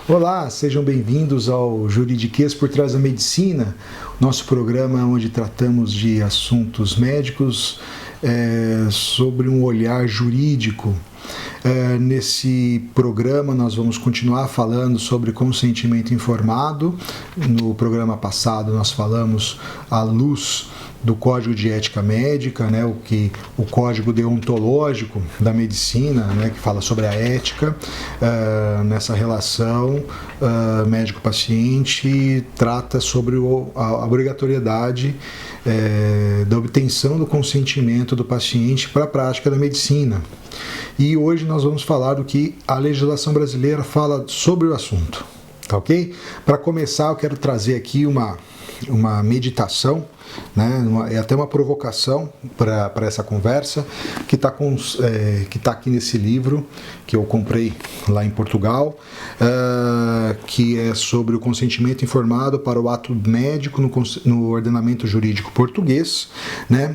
Olá, sejam bem-vindos ao Juridiquês por Trás da Medicina, nosso programa onde tratamos de assuntos médicos sobre um olhar jurídico. Nesse programa nós vamos continuar falando sobre consentimento informado. No programa passado nós falamos à luz do Código de Ética Médica, o Código Deontológico da Medicina, que fala sobre a ética nessa relação médico-paciente, trata sobre a obrigatoriedade da obtenção do consentimento do paciente para a prática da medicina. E hoje nós vamos falar do que a legislação brasileira fala sobre o assunto, tá ok? Para começar, eu quero trazer aqui uma meditação, é até uma provocação para essa conversa, que está aqui nesse livro que eu comprei lá em Portugal, que é sobre o consentimento informado para o ato médico no ordenamento jurídico português,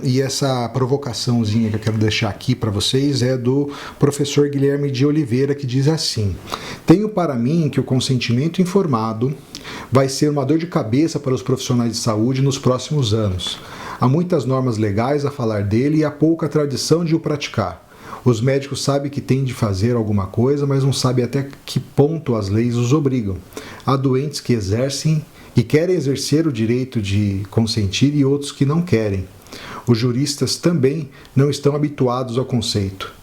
E essa provocaçãozinha que eu quero deixar aqui para vocês é do professor Guilherme de Oliveira, que diz assim: tenho para mim que o consentimento informado vai ser uma dor de cabeça para os profissionais de saúde nos próximos anos. Há muitas normas legais a falar dele e há pouca tradição de o praticar. Os médicos sabem que têm de fazer alguma coisa, mas não sabem até que ponto as leis os obrigam. Há doentes que querem exercer o direito de consentir e outros que não querem. Os juristas também não estão habituados ao conceito.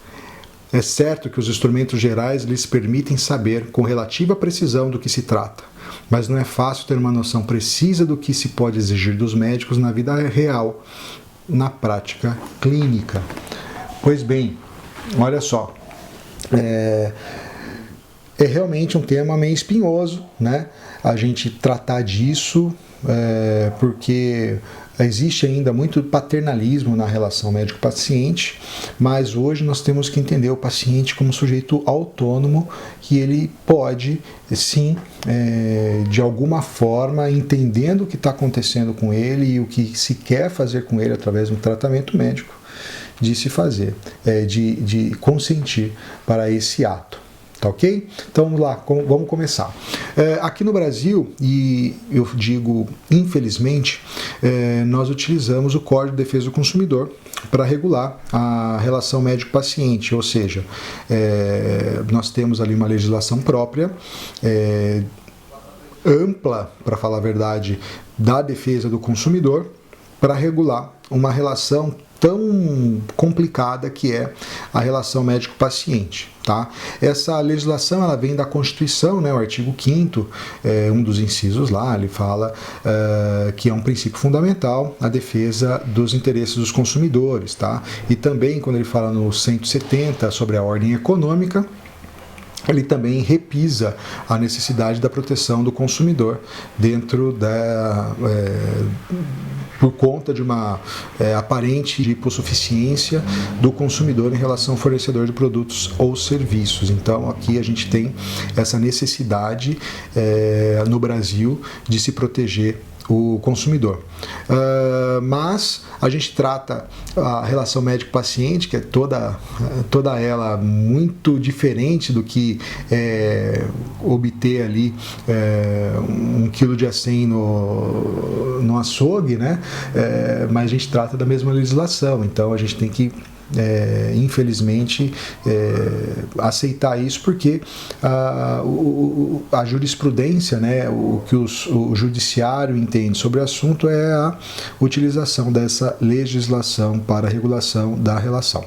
É certo que os instrumentos gerais lhes permitem saber com relativa precisão do que se trata, mas não é fácil ter uma noção precisa do que se pode exigir dos médicos na vida real, na prática clínica. Pois bem, olha só, é realmente um tema meio espinhoso, a gente tratar disso, porque existe ainda muito paternalismo na relação médico-paciente, mas hoje nós temos que entender o paciente como sujeito autônomo, que ele pode, sim, de alguma forma, entendendo o que está acontecendo com ele e o que se quer fazer com ele através do tratamento médico, de se fazer, de consentir para esse ato. Tá ok? Então vamos lá, vamos começar. Aqui no Brasil, e eu digo infelizmente, nós utilizamos o Código de Defesa do Consumidor para regular a relação médico-paciente, ou seja, nós temos ali uma legislação própria, ampla, para falar a verdade, da defesa do consumidor, para regular uma relação tão complicada que é a relação médico-paciente, tá? Essa legislação ela vem da Constituição, o artigo 5º, um dos incisos lá, ele fala que é um princípio fundamental a defesa dos interesses dos consumidores, tá? E também quando ele fala no 170 sobre a ordem econômica, ele também repisa a necessidade da proteção do consumidor dentro por conta de uma aparente hipossuficiência do consumidor em relação ao fornecedor de produtos ou serviços. Então, aqui a gente tem essa necessidade no Brasil de se proteger o consumidor. Mas a gente trata a relação médico-paciente, que é toda ela muito diferente do que obter ali 1 quilo de acém no açougue, mas a gente trata da mesma legislação, então a gente tem que infelizmente aceitar isso, porque a jurisprudência, o que o judiciário entende sobre o assunto é a utilização dessa legislação para a regulação da relação.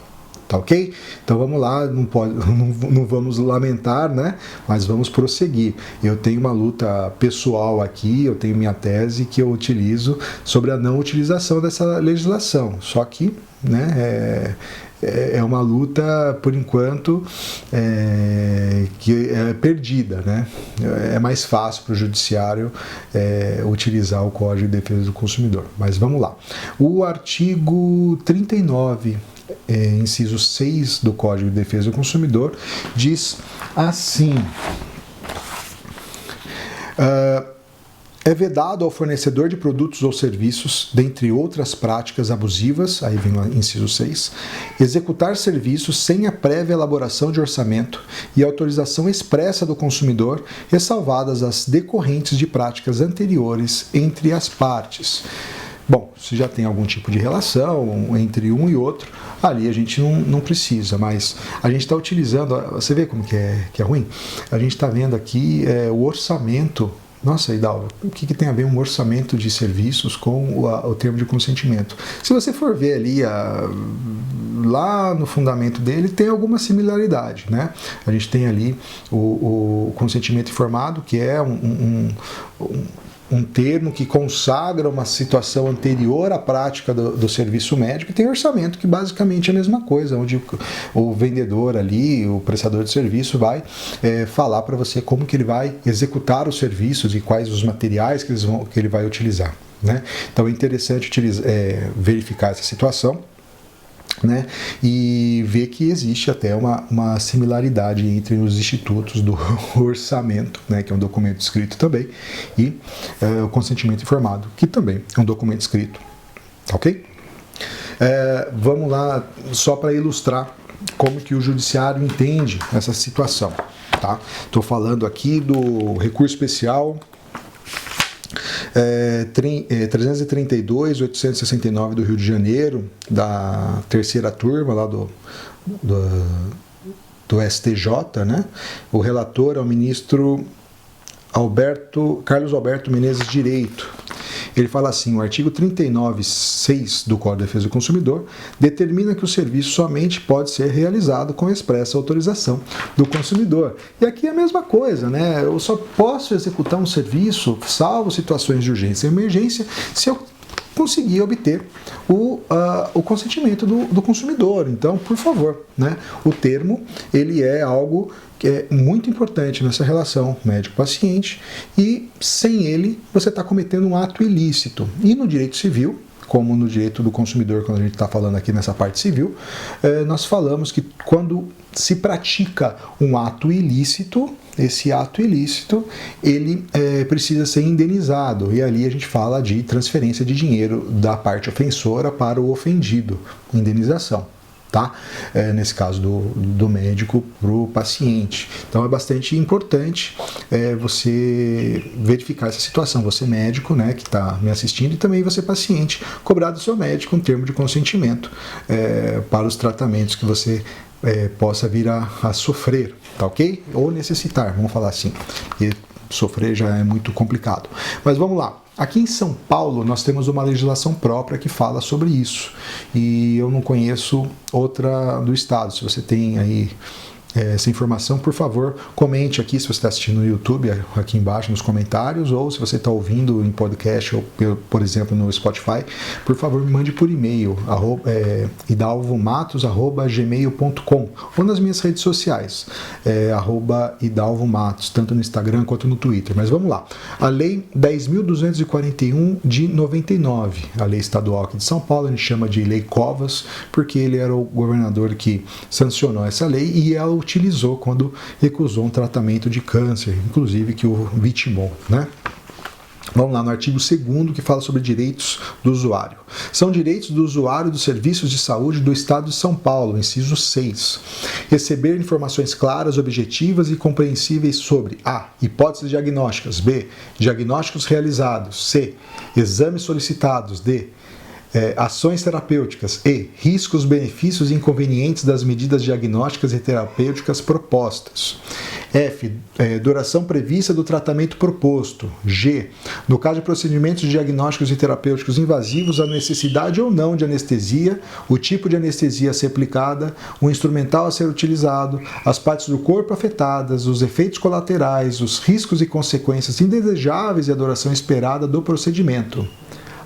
Tá ok? Então vamos lá, não vamos lamentar, mas vamos prosseguir. Eu tenho uma luta pessoal aqui, eu tenho minha tese que eu utilizo sobre a não utilização dessa legislação, só que é uma luta, por enquanto, que é perdida, É mais fácil para o judiciário utilizar o Código de Defesa do Consumidor. Mas vamos lá. O artigo 39, inciso 6 do Código de Defesa do Consumidor, diz assim: É vedado ao fornecedor de produtos ou serviços, dentre outras práticas abusivas, aí vem o inciso 6, executar serviços sem a prévia elaboração de orçamento e autorização expressa do consumidor, ressalvadas as decorrentes de práticas anteriores entre as partes. Bom, se já tem algum tipo de relação entre um e outro, ali a gente não precisa, mas a gente está utilizando, você vê como que é ruim? A gente está vendo aqui o orçamento. Nossa, Hidalgo, o que tem a ver um orçamento de serviços com o termo de consentimento? Se você for ver ali, lá no fundamento dele, tem alguma similaridade, né? A gente tem ali o consentimento informado, que é um termo que consagra uma situação anterior à prática do serviço médico, e tem orçamento, que basicamente é a mesma coisa, onde o vendedor ali, o prestador de serviço, vai falar para você como que ele vai executar os serviços e quais os materiais que ele vai utilizar, né? Então é interessante verificar essa situação, né? E ver que existe até uma similaridade entre os institutos do orçamento, né? Que é um documento escrito também, e o consentimento informado, que também é um documento escrito, ok? Vamos lá, só para ilustrar como que o judiciário entende essa situação, tá? Estou falando aqui do recurso especial 332.869 do Rio de Janeiro, da terceira turma lá do STJ, né? O relator é o ministro Carlos Alberto Menezes Direito. Ele fala assim: o artigo 39.6 do Código de Defesa do Consumidor determina que o serviço somente pode ser realizado com expressa autorização do consumidor. E aqui é a mesma coisa, né? Eu só posso executar um serviço, salvo situações de urgência e emergência, se eu conseguir obter o consentimento do consumidor. Então, por favor, né? O termo, ele é algo que é muito importante nessa relação médico-paciente, e sem ele você está cometendo um ato ilícito. E no direito civil, como no direito do consumidor, quando a gente está falando aqui nessa parte civil, nós falamos que quando se pratica um ato ilícito, esse ato ilícito, ele precisa ser indenizado, e ali a gente fala de transferência de dinheiro da parte ofensora para o ofendido, indenização. Tá? Nesse caso do médico para o paciente. Então é bastante importante você verificar essa situação, você médico, né, que está me assistindo, e também você paciente, cobrar do seu médico um termo de consentimento para os tratamentos que você possa vir a sofrer, tá ok? Ou necessitar, vamos falar assim, porque sofrer já é muito complicado. Mas vamos lá. Aqui em São Paulo nós temos uma legislação própria que fala sobre isso, e eu não conheço outra do estado. Se você tem aí essa informação, por favor, comente aqui, se você está assistindo no YouTube, aqui embaixo nos comentários, ou se você está ouvindo em podcast, ou por exemplo no Spotify, por favor me mande por e-mail, idalvomatos@gmail.com, ou nas minhas redes sociais, @idalvomatos, tanto no Instagram quanto no Twitter. Mas vamos lá. A Lei 10.241 de 99, a lei estadual aqui de São Paulo, a gente chama de Lei Covas, porque ele era o governador que sancionou essa lei, e ela utilizou quando recusou um tratamento de câncer, inclusive que o vitimou, né? Vamos lá no artigo 2º, que fala sobre direitos do usuário. São direitos do usuário dos serviços de saúde do Estado de São Paulo, inciso 6. Receber informações claras, objetivas e compreensíveis sobre a. Hipóteses diagnósticas, b. Diagnósticos realizados, c. Exames solicitados, d. Ações terapêuticas, e. Riscos, benefícios e inconvenientes das medidas diagnósticas e terapêuticas propostas. F. Duração prevista do tratamento proposto. G. No caso de procedimentos diagnósticos e terapêuticos invasivos, a necessidade ou não de anestesia, o tipo de anestesia a ser aplicada, o instrumental a ser utilizado, as partes do corpo afetadas, os efeitos colaterais, os riscos e consequências indesejáveis e a duração esperada do procedimento.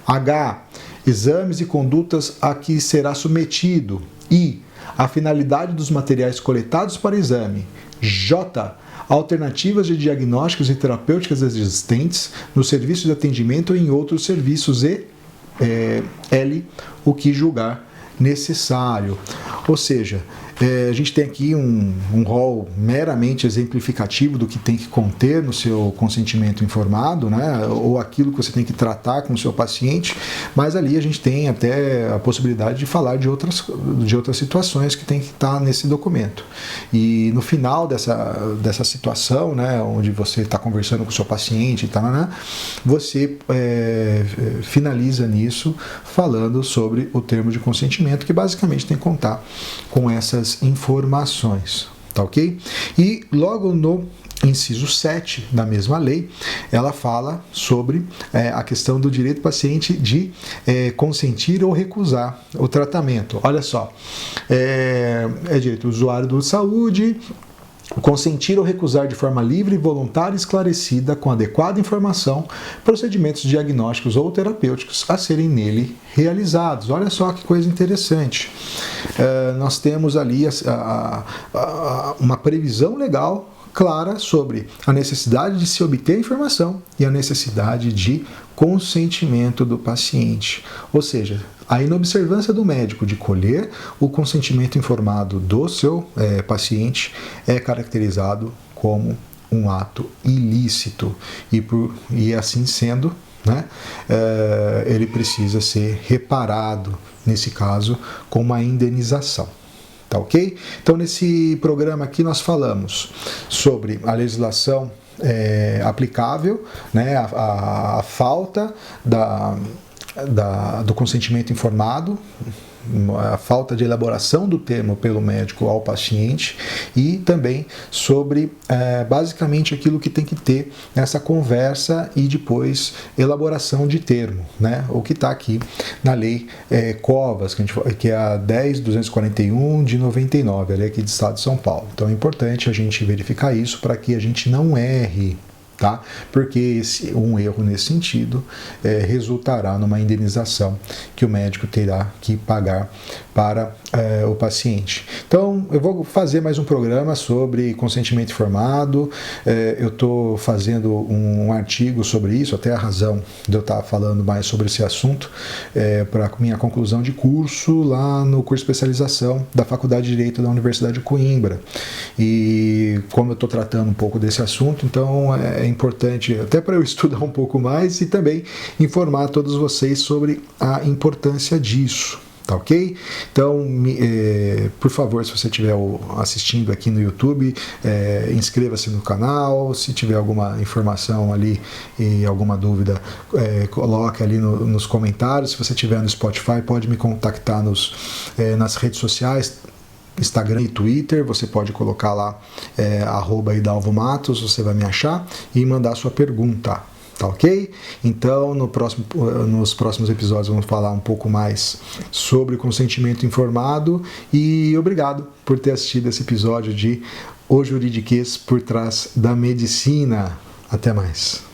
H. Exames e condutas a que será submetido. I. A finalidade dos materiais coletados para exame. J. Alternativas de diagnósticos e terapêuticas existentes no serviço de atendimento ou em outros serviços. E L. O que julgar necessário. Ou seja, A gente tem aqui um rol meramente exemplificativo do que tem que conter no seu consentimento informado, né? Ou aquilo que você tem que tratar com o seu paciente, mas ali a gente tem até a possibilidade de falar de outras situações que tem que estar nesse documento. E no final dessa situação, né, onde você está conversando com o seu paciente, você finaliza nisso falando sobre o termo de consentimento, que basicamente tem que contar com essas informações, tá ok? E logo no inciso 7 da mesma lei, ela fala sobre a questão do direito do paciente de consentir ou recusar o tratamento. Olha só, é direito do usuário da saúde consentir ou recusar de forma livre, voluntária e esclarecida, com adequada informação, procedimentos diagnósticos ou terapêuticos a serem nele realizados. Olha só que coisa interessante. Nós temos ali uma previsão legal clara sobre a necessidade de se obter informação e a necessidade de consentimento do paciente. Ou seja, a inobservância do médico de colher o consentimento informado do seu paciente é caracterizado como um ato ilícito e assim sendo, né, ele precisa ser reparado, nesse caso, com uma indenização. Tá ok? Então, nesse programa aqui nós falamos sobre a legislação aplicável, né, a falta do consentimento informado, a falta de elaboração do termo pelo médico ao paciente e também sobre basicamente aquilo que tem que ter nessa conversa e depois elaboração de termo, né? O que está aqui na lei Covas, que é a 10.241 de 99, a lei aqui do Estado de São Paulo. Então é importante a gente verificar isso para que a gente não erre, tá? Porque um erro nesse sentido resultará numa indenização que o médico terá que pagar para o paciente. Então, eu vou fazer mais um programa sobre consentimento informado. Eu estou fazendo um artigo sobre isso, até a razão de eu estar falando mais sobre esse assunto, para minha conclusão de curso lá no curso de especialização da Faculdade de Direito da Universidade de Coimbra. E como eu estou tratando um pouco desse assunto, então é importante até para eu estudar um pouco mais e também informar todos vocês sobre a importância disso. Tá ok? Então, por favor, se você estiver assistindo aqui no YouTube, inscreva-se no canal. Se tiver alguma informação ali e alguma dúvida, coloque ali nos comentários. Se você estiver no Spotify, pode me contactar nas redes sociais, Instagram e Twitter. Você pode colocar lá @Hidalvo Matos, você vai me achar e mandar sua pergunta. Tá ok? Então, nos próximos episódios vamos falar um pouco mais sobre o consentimento informado e obrigado por ter assistido esse episódio de O Juridiquês por Trás da Medicina. Até mais.